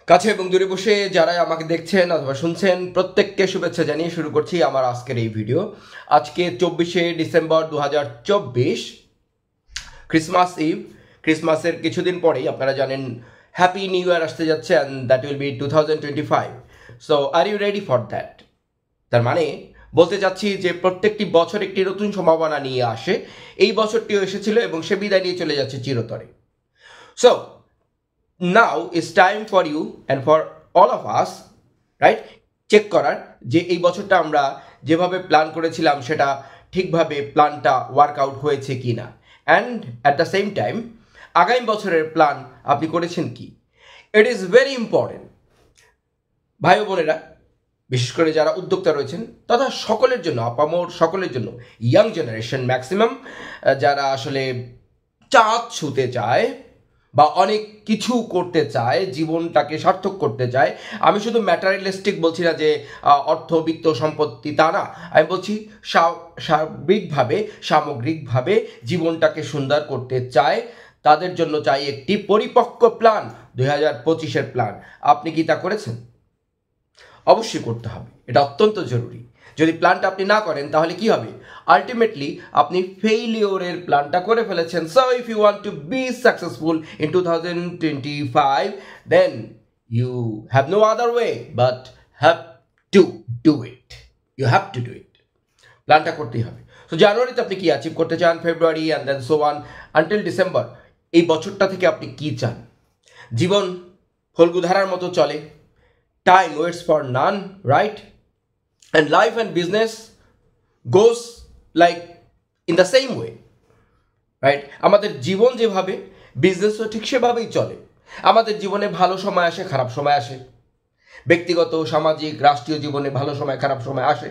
কাছে এবং দূরে বসে যারা আমাকে দেখছেন অথবা শুনছেন প্রত্যেককে শুভেচ্ছা জানিয়ে শুরু করছি আমার আজকের এই ভিডিও। আজকে 24শে ডিসেম্বর 2024, ক্রিসমাস ইভ। ক্রিসমাসের কিছুদিন পরেই আপনারা জানেন হ্যাপি নিউ ইয়ার আসতে যাচ্ছে, and that will be 2025। So are you ready for that? তার মানে বলতে চাচ্ছি যে প্রত্যেকটি বছর একটি নতুন সম্ভাবনা নিয়ে আসে। এই বছরটিও এসেছিল এবং সে বিদায় নিয়ে চলে যাচ্ছে চিরতরে। So now is time for you and for all of us, right, check করার যে এই বছরটা আমরা যেভাবে প্ল্যান করেছিলাম সেটা ঠিকভাবে প্ল্যানটা ওয়ার্কআউট হয়েছে কি না, and at the same time আগামী বছরের প্ল্যান আপনি করেছেন কি। ইট ইজ ভেরি ইম্পর্টেন্ট ভাই ও বোনেরা, বিশেষ করে যারা উদ্যোক্তা রয়েছেন তথা সকলের জন্য, আপামর সকলের জন্য, ইয়াং জেনারেশন ম্যাক্সিমাম, যারা আসলে চাঁদ ছুঁতে চায় বা অনেক কিছু করতে চায়, জীবনটাকে সার্থক করতে চায়। আমি শুধু ম্যাটারিয়ালিস্টিক বলছি না যে অর্থ, বিত্ত, সম্পত্তি, তা না। আমি বলছি সামগ্রিকভাবে জীবনটাকে সুন্দর করতে চায়। তাদের জন্য চাই একটি পরিপক্ক প্ল্যান, 2025-এর প্ল্যান। আপনি কি তা করেছেন? অবশ্যই করতে হবে, এটা অত্যন্ত জরুরি। যদি প্ল্যানটা আপনি না করেন তাহলে কি হবে? আলটিমেটলি আপনি ফেইলিওরের প্ল্যানটা করে ফেলেছেন। So if you want to be successful in 2025, then you have no other way but have to do it. You have to do it. প্ল্যানটা করতেই হবে। সো জানুয়ারিতে আপনি কি অ্যাচিভ করতে চান, February and then so on until December, এই বছরটা থেকে আপনি কি চান? জীবন ফল্গুধারার মতো চলে, time waits for none, right? And life and business goes like in the same way, right? আমাদের জীবন যেভাবে, বিজনেসও ঠিক সেভাবেই চলে। আমাদের জীবনে ভালো সময় আসে, খারাপ সময় আসে। ব্যক্তিগত, সামাজিক, রাষ্ট্রীয় জীবনে ভালো সময়, খারাপ সময় আসে।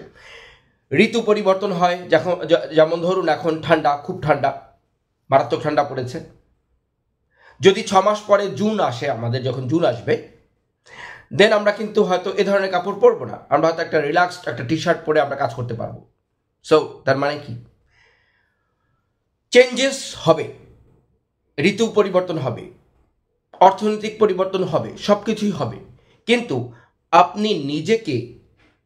ঋতু পরিবর্তন হয়, যেমন ধরুন এখন ঠান্ডা, খুব ঠান্ডা, মারাত্মক ঠান্ডা পড়েছে। যদি 6 মাস পরে জুন আসে, আমাদের যখন জুন আসবে, দেন আমরা কিন্তু হয়তো এ ধরনের কাপড় পরবো না। আমরা হয়তো একটা রিল্যাক্সড একটা টি শার্ট পরে আমরা কাজ করতে পারবো। সো তার মানে কি? চেঞ্জেস হবে, ঋতু পরিবর্তন হবে, অর্থনৈতিক পরিবর্তন হবে, সব কিছুই হবে। কিন্তু আপনি নিজেকে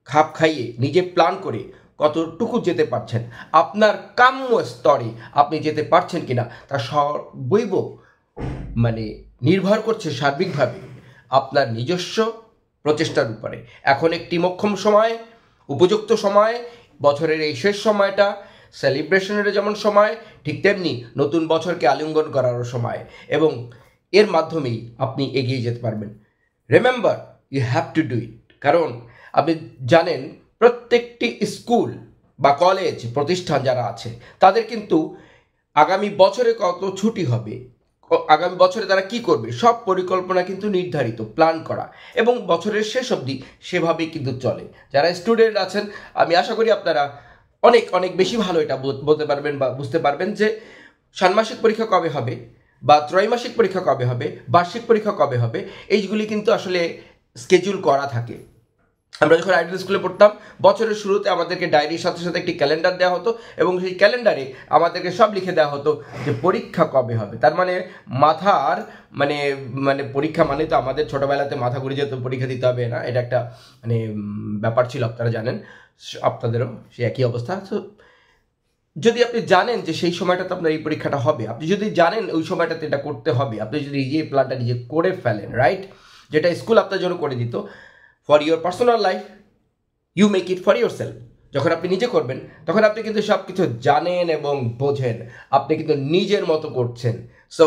খাপ খাইয়ে, নিজে প্ল্যান করে কতটুকু যেতে পারছেন, আপনার কাম্য স্তরে আপনি যেতে পারছেন কিনা, তা সর্বৈব নির্ভর করছে সার্বিকভাবে আপনার নিজস্ব প্রচেষ্টার উপরে। এখন একটি মোক্ষম সময়, উপযুক্ত সময়, বছরের এই শেষ সময়টা সেলিব্রেশনের যেমন সময়, ঠিক তেমনি নতুন বছরকে আলিঙ্গন করারও সময়, এবং এর মাধ্যমেই আপনি এগিয়ে যেতে পারবেন। Remember, you have to do it. কারণ আপনি জানেন প্রত্যেকটি স্কুল বা কলেজ প্রতিষ্ঠান যারা আছে তাদের কিন্তু আগামী বছরে কত ছুটি হবে, আগামী বছরে তারা কি করবে, সব পরিকল্পনা কিন্তু নির্ধারিত, প্ল্যান করা, এবং বছরের শেষ অবধি সেভাবেই কিন্তু চলে। যারা স্টুডেন্ট আছেন, আমি আশা করি আপনারা অনেক অনেক বেশি ভালো এটা বলতে পারবেন বা বুঝতে পারবেন যে ষান্মাসিক পরীক্ষা কবে হবে, বা ত্রৈমাসিক পরীক্ষা কবে হবে, বার্ষিক পরীক্ষা কবে হবে, এইগুলি কিন্তু আসলে স্কেডিউল করা থাকে। আমরা যখন আইডিয়াল স্কুলে পড়তাম, বছরের শুরুতে আমাদেরকে ডায়েরির সাথে সাথে একটি ক্যালেন্ডার দেওয়া হতো, এবং সেই ক্যালেন্ডারে আমাদেরকে সব লিখে দেওয়া হতো যে পরীক্ষা কবে হবে। তার মানে মাথার পরীক্ষা মানে তো আমাদের ছোটোবেলাতে মাথা ঘুরে যেত, পরীক্ষা দিতে হবে না, এটা একটা ব্যাপার ছিল, আপনারা জানেন, আপনাদেরও সে একই অবস্থা। তো যদি আপনি জানেন যে সেই সময়টাতে আপনার এই পরীক্ষাটা হবে, আপনি যদি জানেন ওই সময়টাতে এটা করতে হবে, আপনি যদি নিজে এই প্ল্যানটা নিজে করে ফেলেন, রাইট, যেটা স্কুল আপনার জন্য করে দিত, for your personal life you make it for yourself. যখন আপনি নিজে করবেন তখন আপনি কিন্তু সব কিছু জানেন এবং বোঝেন, আপনি কিন্তু নিজের মতো করছেন। সো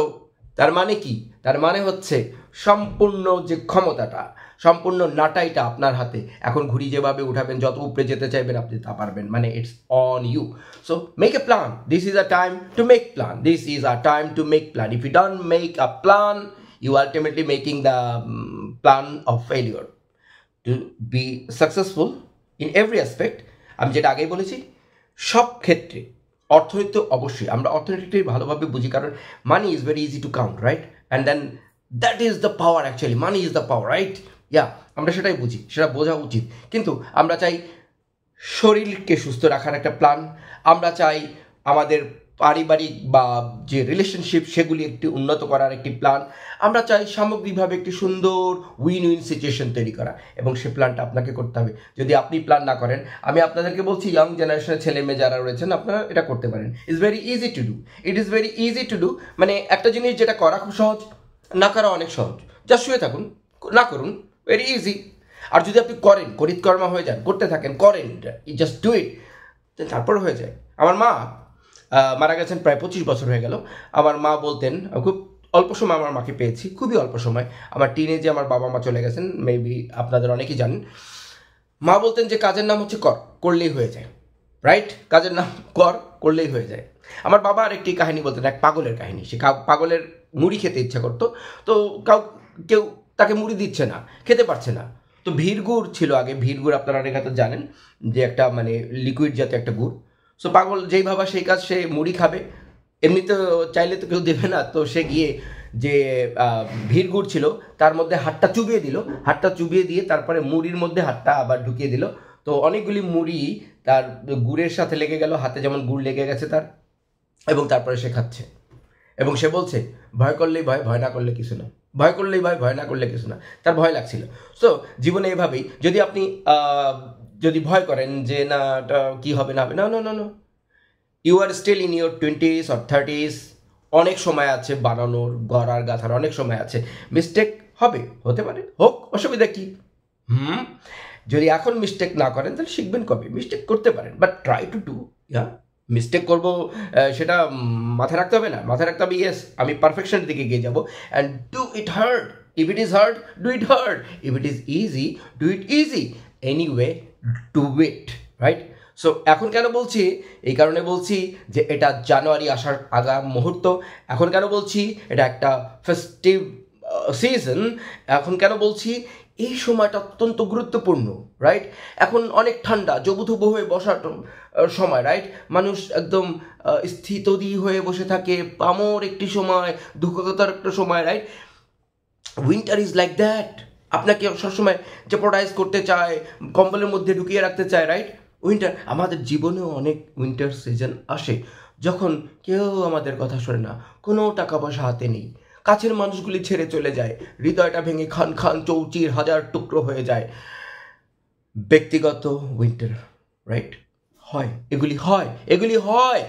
তার মানে কি? তার মানে হচ্ছে সম্পূর্ণ যে ক্ষমতাটা, সম্পূর্ণ নাটাইটা আপনার হাতে। এখন ঘুড়ি যেভাবে উঠাবেন, যত উপরে যেতে চাইবেন আপনি তা পারবেন, it's on you. So make a plan. This is a time to make plan. This is a time to make plan. If you don't make a plan, you ultimately making the plan of failure. To be successful in every aspect, আমি যেটা আগেই বলেছি, সব ক্ষেত্রে অর্থনীতি তো অবশ্যই, আমরা অর্থনীতিটাই ভালোভাবে বুঝি, কারণ money is very easy to count, right, and then that is the power, actually money is the power, right? আমরা সেটাই বুঝি, সেটা বোঝা উচিত। কিন্তু আমরা চাই শরীরকে সুস্থ রাখার একটা প্ল্যান, আমরা চাই আমাদের পারিবারিক বা যে রিলেশনশিপ সেগুলি একটি উন্নত করার একটি প্ল্যান। আমরা চাই সামগ্রিকভাবে একটি সুন্দর উইন উইন সিচুয়েশন তৈরি করা, এবং সে প্ল্যানটা আপনাকে করতে হবে। যদি আপনি প্ল্যান না করেন, আমি আপনাদেরকে বলছি, ইয়াং জেনারেশনের ছেলে মেয়ে যারা রয়েছেন, আপনারা এটা করতে পারেন। It's very easy two do, it is very easy to do. মানে একটা জিনিস যেটা করা খুব সহজ, না করা অনেক সহজ। যা শুয়ে থাকুন, না করুন, ভেরি ইজি। আর যদি আপনি করেন, করিতকর্মা হয়ে যান, করতে থাকেন, করেন, জাস্ট ডু ইট, তারপর হয়ে যায়। আমার মা মারা গেছেন, প্রায় 25 বছর হয়ে গেল। আমার মা বলতেন, খুব অল্প সময় আমার মাকে পেয়েছি, খুবই অল্প সময়। আমার টিনেজে আমার বাবা মা চলে গেছেন, মেবি আপনাদের অনেকেই জানেন। মা বলতেন যে কাজের নাম হচ্ছে করলেই হয়ে যায়, রাইট? কাজের নাম করলেই হয়ে যায়। আমার বাবা আর একটি কাহিনী বলতেন, এক পাগলের কাহিনী। সে পাগলের মুড়ি খেতে ইচ্ছা করতো, তো কেউ তাকে মুড়ি দিচ্ছে না, খেতে পারছে না। তো ভিড় গুড় ছিল আগে, ভিড় গুড় আপনারা অনেক হয়তো জানেন যে একটা মানে লিকুইড জাতীয় একটা গুড়। সো পাগল যেই ভাবা সেই কাজ, সে মুড়ি খাবে, এমনি তো চাইলে তো কেউ দেবে না। তো সে গিয়ে যে ভিড় গুড় ছিল তার মধ্যে হাতটা চুবিয়ে দিল, হাতটা চুবিয়ে দিয়ে তারপরে মুড়ির মধ্যে হাতটা আবার ঢুকিয়ে দিল। তো অনেকগুলি মুড়ি তার গুড়ের সাথে লেগে গেল, হাতে যেমন গুড় লেগে গেছে তার, এবং তারপরে সে খাচ্ছে। এবং সে বলছে, ভয় করলেই ভয়, ভয় না করলে কিছু না, ভয় করলেই ভয়, ভয় না করলে কিছু না। তার ভয় লাগছিল। সো জীবনে এভাবেই যদি আপনি যদি ভয় করেন যে না এটা কী হবে না হবে, না না না না, you are still in your 20s or 30s, অনেক সময় আছে বানানোর, গড়ার, গাথার অনেক সময় আছে। মিস্টেক হবে, হতে পারে, হোক, অসুবিধা কী? যদি এখন মিস্টেক না করেন তাহলে শিখবেন কবে? মিস্টেক করতে পারেন, but try to do. Mistake করবো সেটা মাথায় রাখতে হবে না, মাথায় রাখতে হবে ইয়েস আমি পারফেকশনের দিকে এগিয়ে যাবো, and do it hard. If it is hard, do it hard. If it is easy, do it easy. Anyway, do it, right? So এখন কেন বলছি? এই কারণে বলছি যে এটা জানুয়ারি আসার আগাম মুহূর্ত। এখন কেন বলছি? এটা একটা ফেস্টিভ সিজন। এখন কেন বলছি? এই সময়টা অত্যন্ত গুরুত্বপূর্ণ, রাইট? এখন অনেক ঠান্ডা, জবুথুবু হয়ে বসার সময়, রাইট? মানুষ একদম স্থিতদি হয়ে বসে থাকে, পামর একটি সময়, দুঃখতার একটা সময়, right? Winter is like that. আপনাকে সবসময় জেপোর্টাইজ করতে চায়, কম্বলের মধ্যে ঢুকিয়ে রাখতে চায়, রাইট? উইন্টার, আমাদের জীবনেও অনেক উইন্টার সিজন আসে যখন কেউ আমাদের কথা শোনে না, কোনো টাকা পয়সা হাতে নেই, কাছের মানুষগুলি ছেড়ে চলে যায়, হৃদয়টা ভেঙে খান খান চৌচির হাজার টুকরো হয়ে যায়। ব্যক্তিগত উইন্টার, রাইট? হয়, এগুলি হয়, এগুলি হয়,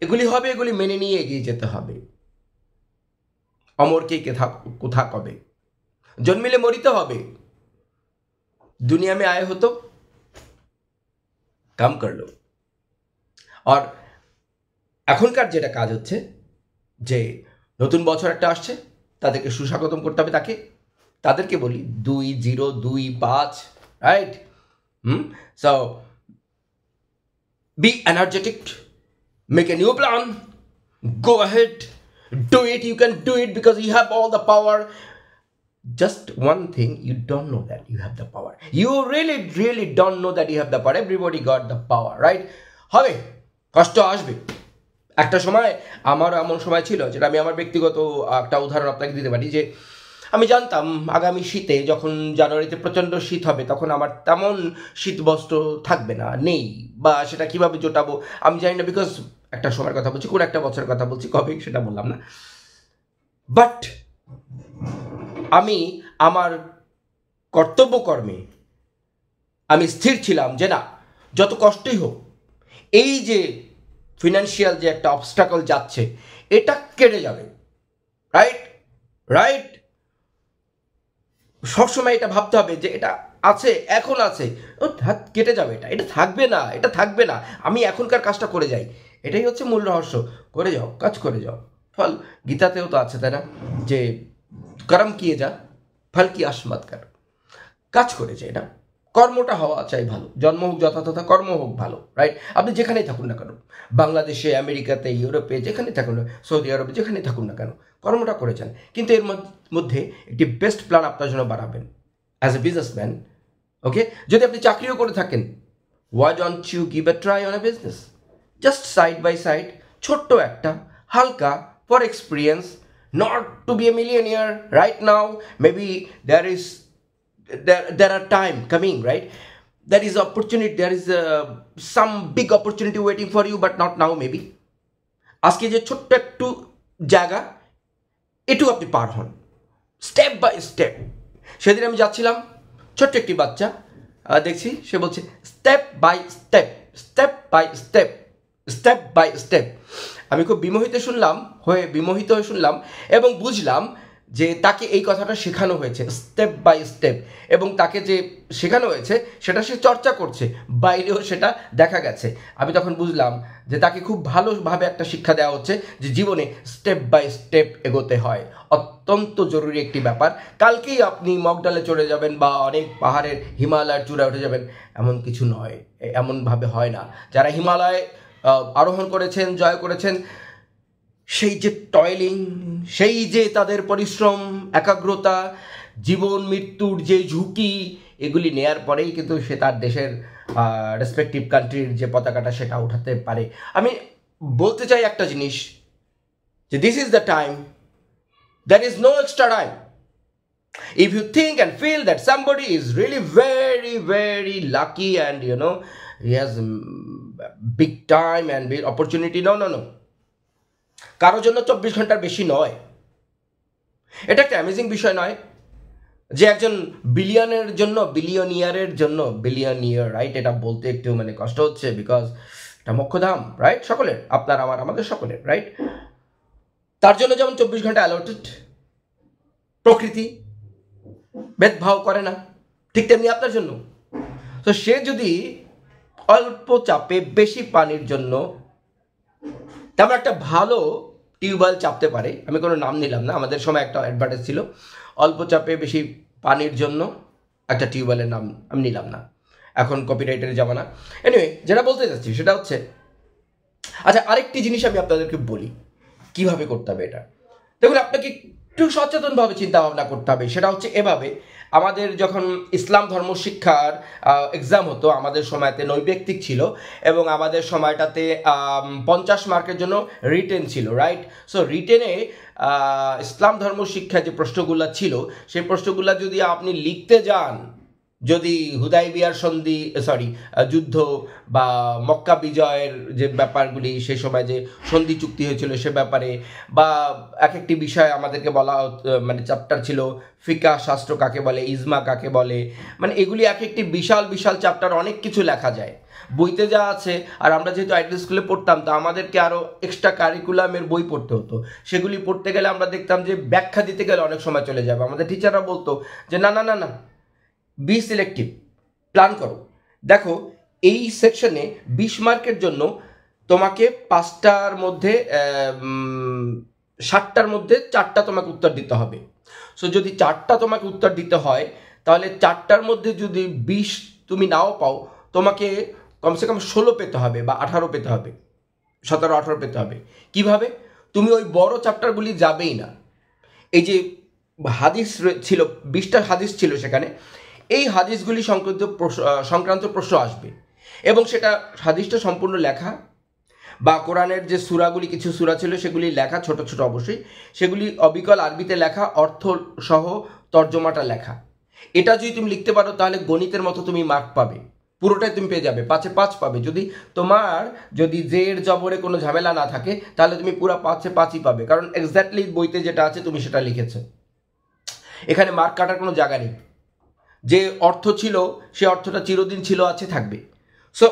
এগুলি হবে, এগুলি মেনে নিয়ে এগিয়ে যেতে হবে। অমরকে কোথা কবে, জন্মিলে মরিতে হবে। দুনিয়া মে আয়ে হতো কাম করলো। আর এখনকার যেটা কাজ হচ্ছে যে নতুন বছর একটা আসছে, তাদেরকে সুস্বাগতম করতে হবে। তাদেরকে বলি 2025, right? So be energetic, make a new plan, go ahead, do it. You can do it because you have all the power. Just one thing, you don't know that you have the power. You really don't know that you have the power. Everybody got the power, right? হবে, কষ্ট আসবে। একটা সময় আমার এমন সময় ছিল, যেটা আমি আমার ব্যক্তিগত একটা উদাহরণ আপনাকে দিতে পারি, যে আমি জানতাম আগামী শীতে, যখন জানুয়ারিতে প্রচণ্ড শীত হবে, তখন আমার তেমন শীত বস্ত্র থাকবে না, নেই, বা সেটা কিভাবে জোটাবো আমি জানি না, বিকজ একটা সময়ের কথা বলছি, কোন একটা বছরের কথা বলছি, কবে সেটা বললাম না। বাট আমি আমার কর্তব্যকর্মে আমি স্থির ছিলাম যে না, যত কষ্টই হোক, এই যে ফিনান্সিয়াল যে একটা অবস্ট্রাকল যাচ্ছে, এটা কেটে যাবে, রাইট? রাইট? সবসময় এটা ভাবতে হবে যে এটা আছে, এখন আছে, ও কেটে যাবে, এটা থাকবে না, এটা থাকবে না, আমি এখনকার কাজটা করে যাই। এটাই হচ্ছে মূল রহস্য। করে যাও, কাজ করে যাও, ফল গীতাতেও তো আছে, তাই না? যে কর্ম কিয়ে যা, ফল কি আশ মত কর। কাজ করে যাই না, কর্মটা হওয়া চাই ভালো, জন্ম হোক যথাযথ, কর্ম হোক ভালো, রাইট? আপনি যেখানেই থাকুন না কেন, বাংলাদেশে, আমেরিকাতে, ইউরোপে, যেখানে থাকুন না, সৌদি আরবে, যেখানে থাকুন না কেন, কর্মটা করে যান। কিন্তু এর মধ্যে একটি বেস্ট প্ল্যান আপনার জন্য বানাবেন অ্যাজ এ বিজনেসম্যান, ওকে? যদি আপনি চাকরিও করে থাকেন, why don't you give a try on a business? Just side by side, ছোট্ট একটা, হালকা, for experience, not to be a millionaire right now. Maybe there are time coming, right? There is opportunity, there is some big opportunity waiting for you, but not now maybe. আজকে যে ছোট্ট একটু জায়গা, এটু আপনি পার হন স্টেপ বাই স্টেপ। সেদিন আমি যাচ্ছিলাম, ছোট্ট একটি বাচ্চা দেখছি, সে বলছে step by step, step by step, step by step. আমি খুব বিমোহিত হয়ে শুনলাম এবং বুঝলাম যে তাকে এই কথাটা শেখানো হয়েছে স্টেপ বাই স্টেপ, এবং তাকে যে শেখানো হয়েছে সেটা সে চর্চা করছে, বাইরেও সেটা দেখা গেছে। আমি তখন বুঝলাম যে তাকে খুব ভালোভাবে একটা শিক্ষা দেওয়া হচ্ছে যে জীবনে স্টেপ বাই স্টেপ এগোতে হয়, অত্যন্ত জরুরি একটি ব্যাপার। কালকেই আপনি মগডালে চড়ে যাবেন বা অনেক পাহাড়ের হিমালয়ের চূড়ায় উঠে যাবেন, এমন কিছু নয়, এমনভাবে হয় না। যারা হিমালয় আরোহণ করেছেন, জয় করেছেন, সেই যে টয়লিং, সেই যে তাদের পরিশ্রম, একাগ্রতা, জীবন মৃত্যুর যে ঝুঁকি, এগুলি নেয়ার পরেই কিন্তু সে তার দেশের রেসপেক্টিভ কান্ট্রির যে পতাকাটা সেটা উঠাতে পারে। আমি বলতে চাই একটা জিনিস, যে this is the time, there is no extra time. If you think and feel that somebody is really very, very lucky and he has big time and big opportunity, no. কারোর জন্য 24 ঘন্টার বেশি নয়। এটা একটা অ্যামেজিং বিষয় নয় যে একজন বিলিয়নিয়ার, রাইট? এটা বলতে একটু কষ্ট হচ্ছে, বিকজ এটা মোক্ষধাম, রাইট? সকলের, আপনার আমার, আমাদের সকলের, রাইট? তার জন্য যেমন 24 ঘন্টা অ্যালটেড, প্রকৃতি ভেদভাব করে না, ঠিক তেমনি আপনার জন্য। তো সে যদি অল্প চাপে বেশি পানির জন্য তেমন একটা ভালো টিউবওয়েল চাপতে পারে, আমি কোনো নাম নিলাম না, আমাদের সময় একটা অ্যাডভার্টাইজ ছিল, অল্প চাপে বেশি পানির জন্য একটা টিউবওয়েলের নাম আমি নিলাম না, এখন কপিরাইটের জামানা। এনিওয়ে, যেটা বলতে চাচ্ছি সেটা হচ্ছে, আচ্ছা আরেকটি জিনিস আমি আপনাদেরকে বলি কিভাবে করতে হবে এটা। দেখুন, আপনাকে একটু সচেতনভাবে চিন্তা ভাবনা করতে হবে। সেটা হচ্ছে এভাবে, আমাদের যখন ইসলাম ধর্ম শিক্ষার এক্সাম হতো, আমাদের সময়তে নৈর্ব্যক্তিক ছিল এবং আমাদের সময়টাতে 50 মার্কের জন্য রিটেন ছিল, রাইট? সো রিটেনে ইসলাম ধর্ম শিক্ষা যে প্রশ্নগুলো ছিল, সেই প্রশ্নগুলো যদি আপনি লিখতে যান, যদি হুদাইবিয়ার যুদ্ধ বা মক্কা বিজয়ের যে ব্যাপারগুলি, সেই সময় যে সন্ধি চুক্তি হয়েছিল সে ব্যাপারে, বা এক একটি বিষয় আমাদেরকে বলা চ্যাপ্টার ছিল, ফিকা শাস্ত্র কাকে বলে, ইজমা কাকে বলে, এগুলি এক একটি বিশাল বিশাল চ্যাপ্টার, অনেক কিছু লেখা যায় বইতে যা আছে। আর আমরা যেহেতু আইডিয়াল স্কুলে পড়তাম, তো আমাদেরকে আরও এক্সট্রা কারিকুলামের বই পড়তে হতো। সেগুলি পড়তে গেলে আমরা দেখতাম যে ব্যাখ্যা দিতে গেলে অনেক সময় চলে যাবে। আমাদের টিচাররা বলতো যে না, বি সিলেক্টিভ, প্ল্যান করো। দেখো, এই সেকশনে 20 মার্কের জন্য তোমাকে 5টার মধ্যে 60টার মধ্যে 4টা তোমাকে উত্তর দিতে হবে। সো যদি 4টা তোমাকে উত্তর দিতে হয়, তাহলে 4টার মধ্যে যদি 20 তুমি নাও পাও, তোমাকে কমসে কম 16 পেতে হবে বা 18 পেতে হবে, 17-18 পেতে হবে। কিভাবে? তুমি ওই বড় চ্যাপ্টারগুলি যাবেই না। এই যে হাদিস ছিল, 20টা হাদিস ছিল সেখানে, এই হাদিসগুলি সংক্রান্ত প্রশ্ন আসবে, এবং সেটা হাদিসটা সম্পূর্ণ লেখা, বা কোরআনের যে সূরাগুলি, কিছু সূরা ছিল সেগুলি লেখা, ছোট ছোট অবশ্যই, সেগুলি অবিকল আরবিতে লেখা, অর্থ সহ তর্জমাটা লেখা। এটা যদি তুমি লিখতে পারো, তাহলে গণিতের মতো তুমি মার্ক পাবে, পুরোটাই তুমি পেয়ে যাবে, 5-এ 5 পাবে। যদি জের জবরে কোনো ঝামেলা না থাকে, তাহলে তুমি পুরো 5-এ 5ই পাবে, কারণ এক্স্যাক্টলি বইতে যেটা আছে তুমি সেটা লিখেছো। এখানে মার্ক কাটার কোনো জায়গা নেই। যে অর্থ ছিল সে অর্থটা চিরদিন ছিল, আছে, থাকবে। সো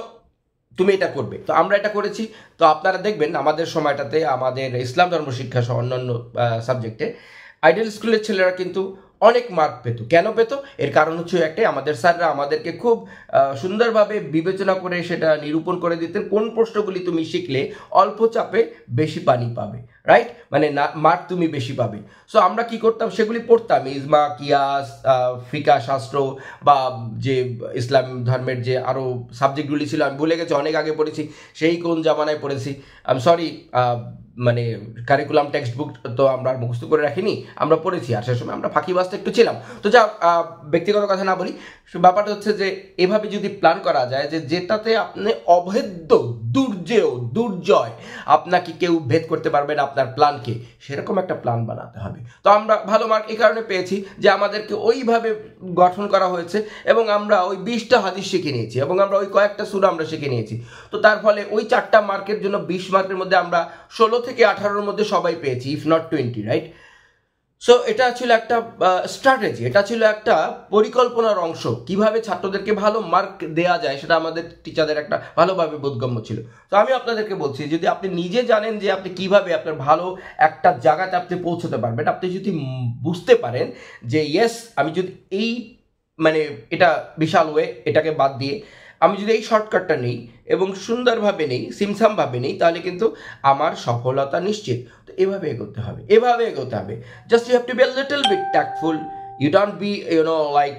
তুমি এটা করবে। তো আমরা এটা করেছি। তো আপনারা দেখবেন আমাদের সময়টাতে, আমাদের ইসলাম ধর্ম শিক্ষা সহ অন্যান্য সাবজেক্টে আইডিয়াল স্কুলের ছেলেরা কিন্তু অনেক মার্ক পেত। কেন পেত? এর কারণ হচ্ছে একটাই, আমাদের স্যাররা আমাদেরকে খুব সুন্দরভাবে বিবেচনা করে সেটা নিরূপণ করে দিতেন, কোন প্রশ্নগুলি তুমি শিখলে অল্প চাপে বেশি পানি পাবে, রাইট? না, মার্ক তুমি বেশি পাবে। সো আমরা কি করতাম, সেগুলি পড়তাম, ইজমা, কিয়াস, ফিকা শাস্ত্র, বা যে ইসলাম ধর্মের যে আরও সাবজেক্টগুলি ছিল, আমি ভুলে গেছি, অনেক আগে পড়েছি, সেই কোন জামানায় পড়েছি, I am sorry. Curriculum text book তো আমরা মুখস্থ করে রাখিনি, আমরা পড়েছি, আর সে সময় আমরা ফাঁকিবাজটা একটু ছিলাম। তো যা ব্যক্তিগত কথা না বলি, ব্যাপারটা হচ্ছে যে এভাবে যদি প্ল্যান করা যায়, যে যেটাতে আপনি অভেদ্য দুর্জয়, আপনাকে কেউ ভেদ করতে পারবে না আপনার প্ল্যানকে, সেরকম একটা প্ল্যান বানাতে হবে। তো আমরা ভালো মার্ক এই কারণে পেয়েছি যে আমাদেরকে ওইভাবে গঠন করা হয়েছে, এবং আমরা ওই 20টা হাদিস শিখে নিয়েছি, এবং আমরা ওই কয়েকটা সূরা আমরা শিখে নিয়েছি। তো তার ফলে ওই 4টা মার্কের জন্য 20 মার্কের মধ্যে আমরা 16 থেকে 18-র মধ্যে সবাই পেয়েছি, ইফ নট 20, রাইট? সো এটা ছিল একটা স্ট্র্যাটেজি, এটা ছিল একটা পরিকল্পনার অংশ, কিভাবে ছাত্রদেরকে ভালো মার্ক দেওয়া যায় সেটা আমাদের টিচারদের একটা ভালোভাবে বোধগম্য ছিল। তো আমি আপনাদেরকে বলছি, যদি আপনি নিজে জানেন যে আপনি কিভাবে আপনার ভালো একটা জায়গাতে আপনি পৌঁছতে পারবেন, আপনি যদি বুঝতে পারেন যে ইয়েস, আমি যদি এই মানে এটা বিশাল ওয়ে, এটাকে বাদ দিয়ে আমি যদি এই শর্টকাটটা নেই এবং সুন্দরভাবে নেই, সিমসামভাবে নেই, তাহলে কিন্তু আমার সফলতা নিশ্চিত। তো এভাবে এগোতে হবে। Just you have to be a little bit tactful. You don't be like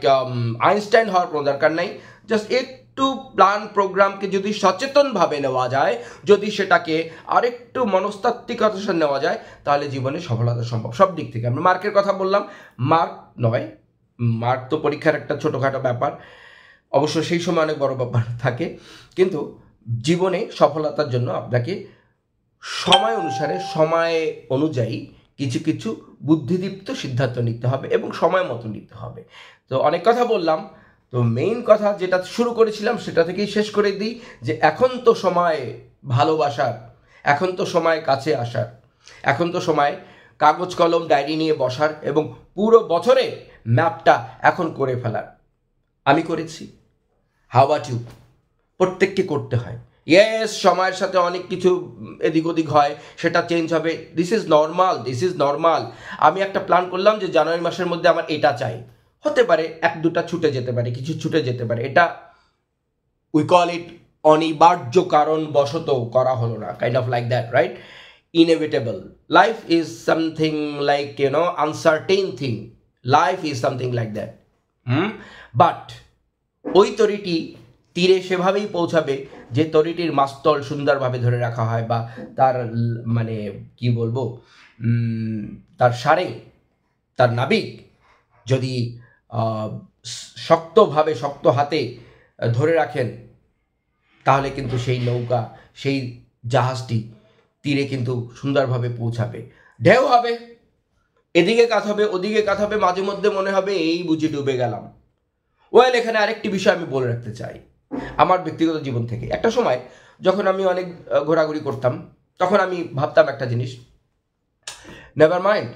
Einstein হওয়ার কোনো দরকার নাই। জাস্ট একটু প্ল্যান প্রোগ্রামকে যদি সচেতনভাবে নেওয়া যায়, যদি সেটাকে আরেকটু মনস্তাত্ত্বিকতার সাথে নেওয়া যায়, তাহলে জীবনে সফলতা সম্ভব সব দিক থেকে। আমরা মার্কের কথা বললাম, মার্ক নয়, মার্ক তো পরীক্ষার একটা ছোটোখাটো ব্যাপার, অবশ্য সেই সময় অনেক বড় ব্যাপার থাকে, কিন্তু জীবনে সফলতার জন্য আপনাকে সময় অনুযায়ী কিছু কিছু বুদ্ধিদীপ্ত সিদ্ধান্ত নিতে হবে এবং সময় মতো নিতে হবে। তো অনেক কথা বললাম, তো মেইন কথা যেটা শুরু করেছিলাম সেটা থেকেই শেষ করে দিই, যে এখন তো সময় ভালোবাসার, এখন তো সময় কাছে আসার, এখন তো সময় কাগজ কলম ডায়েরি নিয়ে বসার এবং পুরো বছরে ম্যাপটা এখন করে ফেলার। আমি করেছি, হাউ অ্যাবাউট ইউ? প্রত্যেককে করতে হয়। ইয়েস, সময়ের সাথে অনেক কিছু এদিক ওদিক হয়, সেটা চেঞ্জ হবে, দিস ইজ নর্মাল। আমি একটা প্ল্যান করলাম যে জানুয়ারি মাসের মধ্যে আমার এটা চাই, হতে পারে 1-2টা ছুটে যেতে পারে, কিছু ছুটে যেতে পারে, এটা উই কল ইট অনিবার্য কারণ বশত করা হলো না, kind of like that, right? Inevitable life is something like uncertain thing, life is something like that. But ওই তরিটি তীরে সেভাবেই পৌঁছাবে যে তরিটির মাস্তল সুন্দরভাবে ধরে রাখা হয়, বা তার মানে কি বলবো, তার সারে, তার নাবিক যদি শক্ত হাতে ধরে রাখেন, তাহলে কিন্তু সেই নৌকা, সেই জাহাজটি তীরে কিন্তু সুন্দরভাবে পৌঁছাবে। ঢেউ হবে, এদিকে কাত হবে, ওদিকে কাত হবে, মাঝে মধ্যে মনে হবে এই বুঝি ডুবে গেলাম। ওয়েল, এখানে আরেকটি বিষয় আমি বলে রাখতে চাই আমার ব্যক্তিগত জীবন থেকে। একটা সময় যখন আমি অনেক ঘোরাঘুরি করতাম, তখন আমি ভাবতাম একটা জিনিস, নেভার মাইন্ড,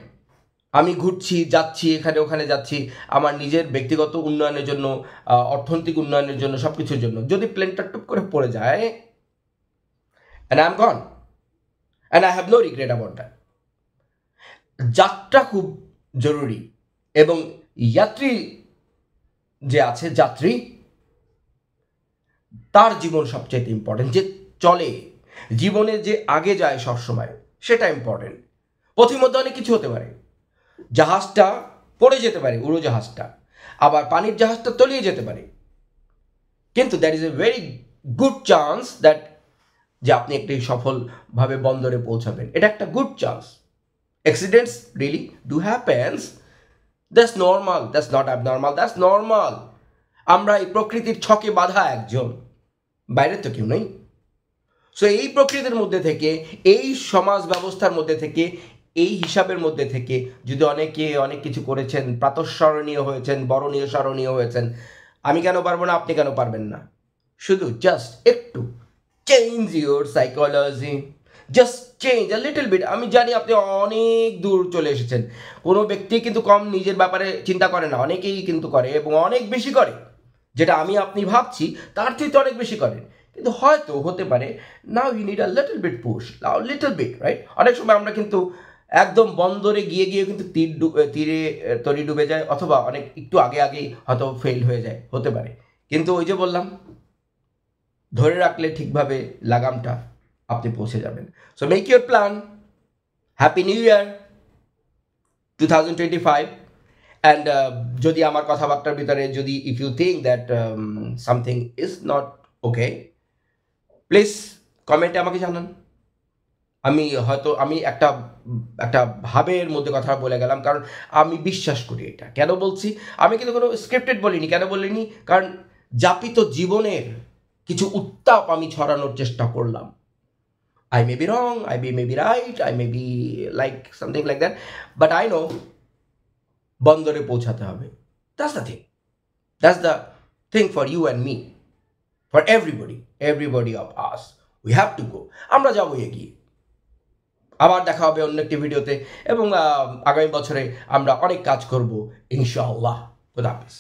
আমি ঘুরছি, যাচ্ছি, এখানে ওখানে যাচ্ছি আমার নিজের ব্যক্তিগত উন্নয়নের জন্য, অর্থনৈতিক উন্নয়নের জন্য, সব কিছুর জন্য। যদি প্লেনটা টুপ করে পড়ে যায়, and I'm gone and I have no regret about that. যাত্রা খুব জরুরি, এবং যাত্রী যে আছে, যাত্রী, তার জীবন সবচেয়ে ইম্পর্টেন্ট। যে চলে জীবনে, যে আগে যায় সবসময়, সেটা ইম্পর্টেন্ট। পথের মধ্যে অনেক কিছু হতে পারে, জাহাজটা পড়ে যেতে পারে, উড়োজাহাজটা, আবার পানির জাহাজটা তলিয়ে যেতে পারে, কিন্তু that is a very good chance that যে আপনি একটি সফলভাবে বন্দরে পৌঁছাবেন, এটা একটা good chance. Accidents really do happens, that's normal, that's not abnormal, that's normal. আমরা এই প্রকৃতির ছকে বাঁধা একজন, বাইরে তো কেউ নেই। সো এই প্রকৃতির মধ্যে থেকে, এই সমাজ ব্যবস্থার মধ্যে থেকে, এই হিসাবের মধ্যে থেকে যদি অনেকে অনেক কিছু করেছেন, প্রাতঃস্মরণীয় হয়েছেন, বরণীয় স্মরণীয় হয়েছেন, আমি কেন পারবো না, আপনি কেন পারবেন না? শুধু জাস্ট একটু change your psychology, just change a little bit. আমি জানি আপনি অনেক দূর চলে এসেছেন, কোনো ব্যক্তি কিন্তু কম নিজের ব্যাপারে চিন্তা করে না, অনেকেই কিন্তু করে এবং অনেক বেশি করে, যেটা আপনি ভাবছি তার থেকে অনেক বেশি করেন, কিন্তু হয়তো হতে পারে now you need a little bit push, now little bit, right? অনেক সময় আমরা কিন্তু একদম বন্দরে গিয়ে কিন্তু তীরে তরি ডুবে যায়, অথবা অনেক একটু আগেই হয়তো ফেল হয়ে যায়, হতে পারে। কিন্তু ওই যে বললাম, ধরে রাখলে ঠিকভাবে লাগামটা, আপনি পৌঁছে যাবেন। So make your plan. Happy new year 2025। And যদি আমার কথাবার্তার ভিতরে যদি if you think that something is not okay, please কমেন্টে আমাকে জানান। আমি একটা ভাবের মধ্যে কথা বলে গেলাম, কারণ আমি বিশ্বাস করি এটা। কেন বলছি? আমি কিন্তু কোনো স্ক্রিপ্টেড বলিনি। কেন বলিনি? কারণ যাপিত জীবনের কিছু উত্তাপ আমি ছড়ানোর চেষ্টা করলাম। I may be wrong, I may be right, I may be like something like that, but I know বন্দরে পৌঁছাতে হবে. That's the thing. That's the thing for you and me, for everybody of us. We have to go. আমরা যাবো এগিয়ে. আবার দেখা হবে অন্য একটি ভিডিওতে এবং আগামী বছরে আমরা অনেক কাজ করব ইনশাআল্লাহ. খোদা হাফেজ.